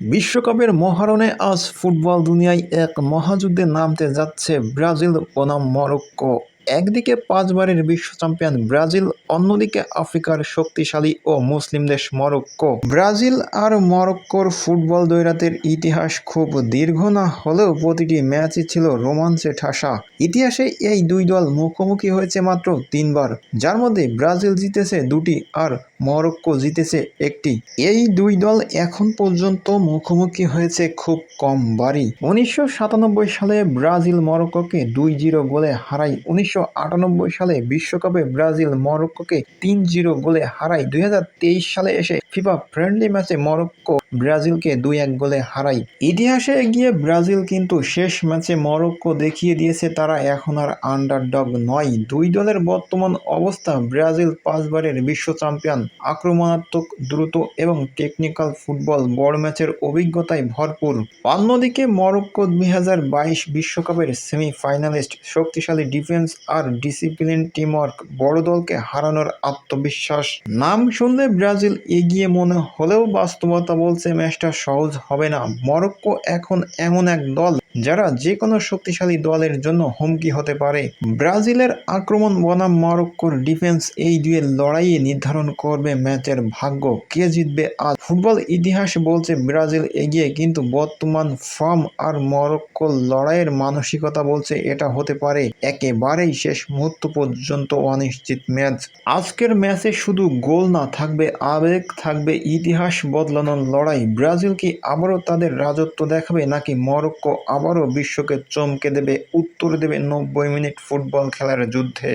বিশ্বকাপের মহারণে আজ ফুটবল দুনিয়ায় এক মহাযুদ্ধে নামতে যাচ্ছে ব্রাজিল বনাম মরক্কো। একদিকে পাঁচবারের বিশ্ব চ্যাম্পিয়ন ব্রাজিল, অন্যদিকে আফ্রিকার শক্তিশালী ও মুসলিম দেশ মরক্কো। ব্রাজিল আর মরক্কোর ফুটবল দ্বৈরথের ইতিহাস খুব দীর্ঘ না হলেও প্রতিটি ম্যাচই ছিল রোমাঞ্চে ঠাসা। ইতিহাসে এই দুই দল মুখোমুখি হয়েছে মাত্র তিনবার, যার মধ্যে ব্রাজিল জিতেছে দুটি আর মরক্কো জিতেছে একটি। এই দুই দল এখন পর্যন্ত মুখোমুখি হয়েছে খুব কম বারই। 1997 সালে ব্রাজিল মরক্কোকে 2-0 গোলে হারায়। 1998 সালে বিশ্বকাপে ব্রাজিল মরক্কোকে 3-0 গোলে হারায়। 2023 সালে এসে ফিফা ফ্রেন্ডলি ম্যাচে মরক্কো ব্রাজিলকে 2-1 গোলে হারায়। ইতিহাসে এগিয়ে ব্রাজিল, কিন্তু শেষ ম্যাচে মরক্কো দেখিয়ে দিয়েছে তারা এখন আর আন্ডারডগ নয়। দুই দলের বর্তমান অবস্থা: ব্রাজিল পাঁচবারের বিশ্ব চ্যাম্পিয়ন, আক্রমণাত্মক, দ্রুত এবং টেকনিক্যাল ফুটবল, বড় ম্যাচের অভিজ্ঞতায় ভরপুর। অন্যদিকে মরক্কো 2022 বিশ্বকাপের সেমিফাইনালিস্ট, শক্তিশালী ডিফেন্স আর ডিসিপ্লিন টিমওয়ার্ক, বড় দলকে হারানোর আত্মবিশ্বাস। নাম শুনলে ব্রাজিল এগিয়ে মনে হলেও বাস্তবতা বলছে ম্যাচটা সহজ হবে না। মরক্কো এখন এমন এক দল যারা যে কোনো শক্তিশালী দলের জন্য হুমকি হতে পারে। ব্রাজিলের আক্রমণ বনাম মরক্কোর ডিফেন্স, এই দুয়ের লড়াইয়ে নির্ধারণ করবে ম্যাচের ভাগ্য। কে জিতবে আজ? ফুটবল ইতিহাস বলছে ব্রাজিল এগিয়ে, কিন্তু বর্তমান ফর্ম আর মরক্কোর লড়াইয়ের মানসিকতা বলছে এটা হতে পারে একেবারেই শেষ মুহূর্ত পর্যন্ত অনিশ্চিত ম্যাচ। আজকের ম্যাচে শুধু গোল না, থাকবে আবেগ, থাকবে ইতিহাস বদলানোর লড়াই। ব্রাজিল কি আবারও তাদের রাজত্ব দেখাবে, নাকি মরক্কো আবারও বিশ্বকে চমকে দেবে, উত্তর দেবে 90 মিনিট ফুটবল খেলার যুদ্ধে?